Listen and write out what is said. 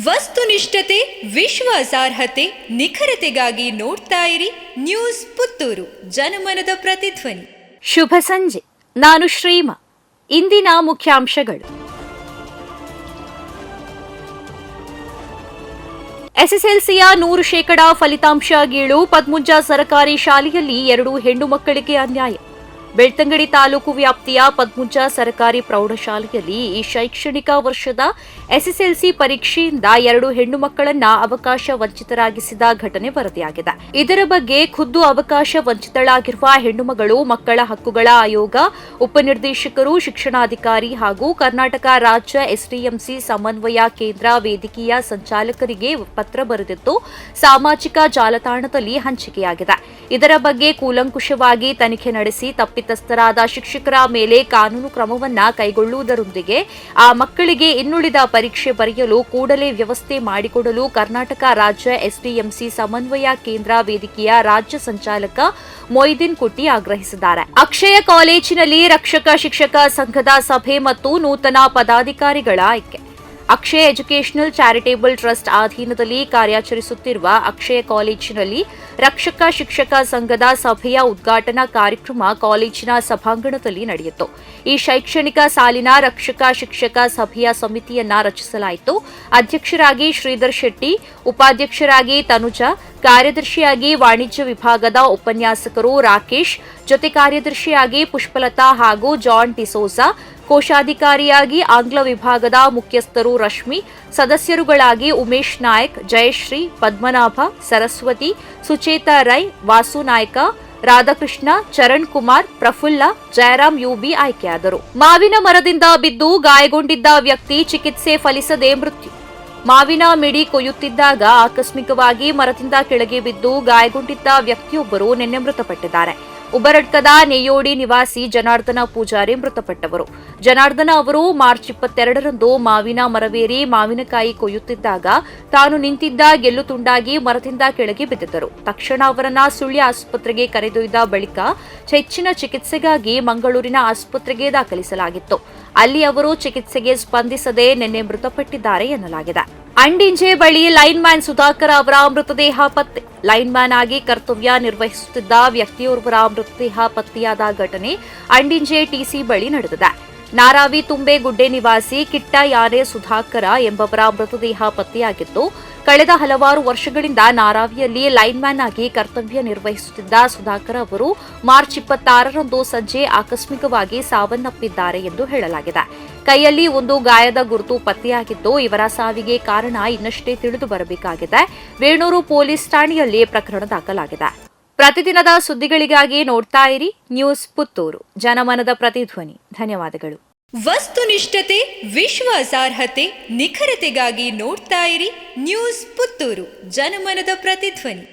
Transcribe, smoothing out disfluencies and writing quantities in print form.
ವಸ್ತುನಿಷ್ಠತೆ, ವಿಶ್ವಾಸಾರ್ಹತೆ, ನಿಖರತೆಗಾಗಿ ನೋಡ್ತಾ ಇರಿ ನ್ಯೂಸ್ ಪುತ್ತೂರು, ಜನಮನದ ಪ್ರತಿಧ್ವನಿ. ಶುಭ ಸಂಜೆ. ನಾನು ಶ್ರೀಮಾ. ಇಂದಿನ ಮುಖ್ಯಾಂಶಗಳು. ಎಸ್ಎಸ್ಎಲ್ಸಿಯ 100% ಫಲಿತಾಂಶ ಗೀಳು. ಪದ್ಮುಂಜ ಸರ್ಕಾರಿ ಶಾಲೆಯಲ್ಲಿ 2 ಹೆಣ್ಣು ಮಕ್ಕಳಿಗೆ ಅನ್ಯಾಯ. ಬೆಳ್ತಂಗಡಿ ತಾಲೂಕು ವ್ಯಾಪ್ತಿಯ ಪದ್ಮುಂಜ ಸರ್ಕಾರಿ ಪ್ರೌಢಶಾಲೆಯಲ್ಲಿ ಈ ಶೈಕ್ಷಣಿಕ ವರ್ಷದ ಎಸ್ಎಸ್ಎಲ್ಸಿ ಪರೀಕ್ಷೆಯಿಂದ 2 ಹೆಣ್ಣು ಮಕ್ಕಳನ್ನ ಅವಕಾಶ ವಂಚಿತರಾಗಿಸಿದ ಘಟನೆ ವರದಿಯಾಗಿದೆ. ಇದರ ಬಗ್ಗೆ ಖುದ್ದು ಅವಕಾಶ ವಂಚಿತಳಾಗಿರುವ ಹೆಣ್ಣು ಮಗಳು ಮಕ್ಕಳ ಹಕ್ಕುಗಳ ಆಯೋಗ, ಉಪನಿರ್ದೇಶಕರು, ಶಿಕ್ಷಣಾಧಿಕಾರಿ ಹಾಗೂ ಕರ್ನಾಟಕ ರಾಜ್ಯ ಎಸ್ಡಿಎಂಸಿ ಸಮನ್ವಯ ಕೇಂದ್ರ ವೇದಿಕೆಯ ಸಂಚಾಲಕರಿಗೆ ಪತ್ರ ಬರೆದಿದ್ದು ಸಾಮಾಜಿಕ ಜಾಲತಾಣದಲ್ಲಿ ಹಂಚಿಕೆಯಾಗಿದೆ. ಇದರ ಬಗ್ಗೆ ಕೂಲಂಕುಷವಾಗಿ ತನಿಖೆ ನಡೆಸಿ ತಪ್ಪಿತಸ್ಥರಾದ ಶಿಕ್ಷಕರ ಮೇಲೆ ಕಾನೂನು ಕ್ರಮವನ್ನ ಕೈಗೊಳ್ಳುವುದರೊಂದಿಗೆ ಆ ಮಕ್ಕಳಿಗೆ ಇನ್ನುಳಿದ ಪರೀಕ್ಷೆ ಬರೆಯಲು ಕೂಡಲೇ ವ್ಯವಸ್ಥೆ ಮಾಡಿಕೊಡಲು ಕರ್ನಾಟಕ ರಾಜ್ಯ ಎಸ್ಡಿಎಂಸಿ ಸಮನ್ವಯ ಕೇಂದ್ರ ವೇದಿಕೆಯ ರಾಜ್ಯ ಸಂಚಾಲಕ ಮೊಯ್ದೀನ್ ಕುಟ್ಟಿ ಆಗ್ರಹಿಸಿದ್ದಾರೆ. ಅಕ್ಷಯ ಕಾಲೇಜಿನಲ್ಲಿ ರಕ್ಷಕ ಶಿಕ್ಷಕ ಸಂಘದ ಸಭೆ ಮತ್ತು ನೂತನ ಪದಾಧಿಕಾರಿಗಳ ಆಯ್ಕೆ. ಅಕ್ಷಯ ಎಜುಕೇಷನಲ್ ಚಾರಿಟೇಬಲ್ ಟ್ರಸ್ಟ್ ಅಧೀನದಲ್ಲಿ ಕಾರ್ಯಾಚರಿಸುತ್ತಿರುವ ಅಕ್ಷಯ ಕಾಲೇಜಿನಲ್ಲಿ ರಕ್ಷಕ ಶಿಕ್ಷಕ ಸಂಘದ ಸಭೆಯ ಉದ್ಘಾಟನಾ ಕಾರ್ಯಕ್ರಮ ಕಾಲೇಜಿನ ಸಭಾಂಗಣದಲ್ಲಿ ನಡೆಯಿತು. ಈ ಶೈಕ್ಷಣಿಕ ಸಾಲಿನ ರಕ್ಷಕ ಶಿಕ್ಷಕ ಸಭೆಯ ಸಮಿತಿಯನ್ನ ರಚಿಸಲಾಯಿತು. ಅಧ್ಯಕ್ಷರಾಗಿ ಶ್ರೀಧರ್ ಶೆಟ್ಟಿ, ಉಪಾಧ್ಯಕ್ಷರಾಗಿ ತನುಜಾ, ಕಾರ್ಯದರ್ಶಿಯಾಗಿ ವಾಣಿಜ್ಯ ವಿಭಾಗದ ಉಪನ್ಯಾಸಕರು ರಾಕೇಶ್, ಜೊತೆ ಕಾರ್ಯದರ್ಶಿಯಾಗಿ ಪುಷ್ಪಲತಾ ಹಾಗೂ ಜಾನ್ ಡಿಸೋಜಾ, ಕೋಶಾಧಿಕಾರಿಯಾಗಿ ಆಂಗ್ಲ ವಿಭಾಗದ ಮುಖ್ಯಸ್ಥರು ರಶ್ಮಿ, ಸದಸ್ಯರುಗಳಾಗಿ ಉಮೇಶ್ ನಾಯಕ್, ಜಯಶ್ರೀ, ಪದ್ಮನಾಭ, ಸರಸ್ವತಿ, ಸುಚೇತಾ ರೈ, ವಾಸು ನಾಯ್ಕ, ರಾಧಾಕೃಷ್ಣ, ಚರಣ್ ಕುಮಾರ್, ಪ್ರಫುಲ್ಲ, ಜಯರಾಮ್ ಯುಬಿ ಆಯ್ಕೆಯಾದರು. ಮಾವಿನ ಮರದಿಂದ ಬಿದ್ದು ಗಾಯಗೊಂಡಿದ್ದ ವ್ಯಕ್ತಿ ಚಿಕಿತ್ಸೆ ಫಲಿಸದೆ ಮೃತ್ಯು. ಮಾವಿನ ಮಿಡಿ ಕೊಯ್ಯುತ್ತಿದ್ದಾಗ ಆಕಸ್ಮಿಕವಾಗಿ ಮರದಿಂದ ಕೆಳಗೆ ಬಿದ್ದು ಗಾಯಗೊಂಡಿದ್ದ ವ್ಯಕ್ತಿಯೊಬ್ಬರು ನಿನ್ನೆ ಮೃತಪಟ್ಟಿದ್ದಾರೆ. ಉಬರಡ್ಕದ ನೆಯ್ಯೋಡಿ ನಿವಾಸಿ ಜನಾರ್ದನ ಪೂಜಾರಿ ಮೃತಪಟ್ಟವರು. ಜನಾರ್ದನ ಅವರು ಮಾರ್ಚ್ 22ರಂದು ಮಾವಿನ ಮರವೇರಿ ಮಾವಿನಕಾಯಿ ಕೊಯ್ಯುತ್ತಿದ್ದಾಗ ತಾನು ನಿಂತಿದ್ದ ಗೆಲ್ಲು ತುಂಡಾಗಿ ಮರದಿಂದ ಕೆಳಗೆ ಬಿದ್ದಿದ್ದರು. ತಕ್ಷಣ ಅವರನ್ನ ಸುಳ್ಯ ಆಸ್ಪತ್ರೆಗೆ ಕರೆದೊಯ್ದ ಬಳಿಕ ಹೆಚ್ಚಿನ ಚಿಕಿತ್ಸೆಗಾಗಿ ಮಂಗಳೂರಿನ ಆಸ್ಪತ್ರೆಗೆ ದಾಖಲಿಸಲಾಗಿತ್ತು. ಅಲ್ಲಿ ಅವರು ಚಿಕಿತ್ಸೆಗೆ ಸ್ಪಂದಿಸದೆ ನಿನ್ನೆ ಮೃತಪಟ್ಟಿದ್ದಾರೆ ಎನ್ನಲಾಗಿದೆ. ಅಂಡಿಂಜೆ ಬಳಿ ಲೈನ್ ಮ್ಯಾನ್ ಸುಧಾಕರ್ ಅವರ ಮೃತದೇಹ ಪತ್ತೆ. ಲೈನ್ ಮ್ಯಾನ್ ಆಗಿ ಕರ್ತವ್ಯ ನಿರ್ವಹಿಸುತ್ತಿದ್ದ ವ್ಯಕ್ತಿಯೋರ್ವರ ಮೃತದೇಹ ಪತ್ತೆಯಾದ ಘಟನೆ ಅಂಡಿಂಜೆ ಟಿಸಿ ಬಳಿ ನಡೆದಿದೆ. ನಾರಾವಿ ತುಂಬೆ ಗುಡ್ಡೆ ನಿವಾಸಿ ಕಿಟ್ಟ ಯಾನೆ ಸುಧಾಕರ ಎಂಬವರ ಮೃತದೇಹ ಪತ್ತೆಯಾಗಿದ್ದು, ಕಳೆದ ಹಲವಾರು ವರ್ಷಗಳಿಂದ ನಾರಾವಿಯಲ್ಲಿ ಲೈನ್ ಮ್ಯಾನ್ ಆಗಿ ಕರ್ತವ್ಯ ನಿರ್ವಹಿಸುತ್ತಿದ್ದ ಸುಧಾಕರ್ ಅವರು ಮಾರ್ಚ್ 26ರಂದು ಸಂಜೆ ಆಕಸ್ಮಿಕವಾಗಿ ಸಾವನ್ನಪ್ಪಿದ್ದಾರೆ ಎಂದು ಹೇಳಲಾಗಿದೆ. ಕೈಯಲ್ಲಿ ಒಂದು ಗಾಯದ ಗುರುತು ಪತ್ತೆಯಾಗಿದ್ದು, ಇವರ ಸಾವಿಗೆ ಕಾರಣ ಇನ್ನಷ್ಟೇ ತಿಳಿದು ಬರಬೇಕಾಗಿದೆ. ವೇಣೂರು ಪೊಲೀಸ್ ಠಾಣೆಯಲ್ಲಿ ಪ್ರಕರಣ ದಾಖಲಾಗಿದೆ. ಪ್ರತಿದಿನದ ಸುದ್ದಿಗಳಿಗಾಗಿ ನೋಡ್ತಾ ಇರಿ ನ್ಯೂಸ್ ಪುತ್ತೂರು, ಜನಮನದ ಪ್ರತಿಧ್ವನಿ. ಧನ್ಯವಾದಗಳು. ವಸ್ತುನಿಷ್ಠತೆ, ವಿಶ್ವಾಸಾರ್ಹತೆ, ನಿಖರತೆಗಾಗಿ ನೋಡ್ತಾ ಇರಿ ನ್ಯೂಸ್ ಪುತ್ತೂರು, ಜನಮನದ ಪ್ರತಿಧ್ವನಿ.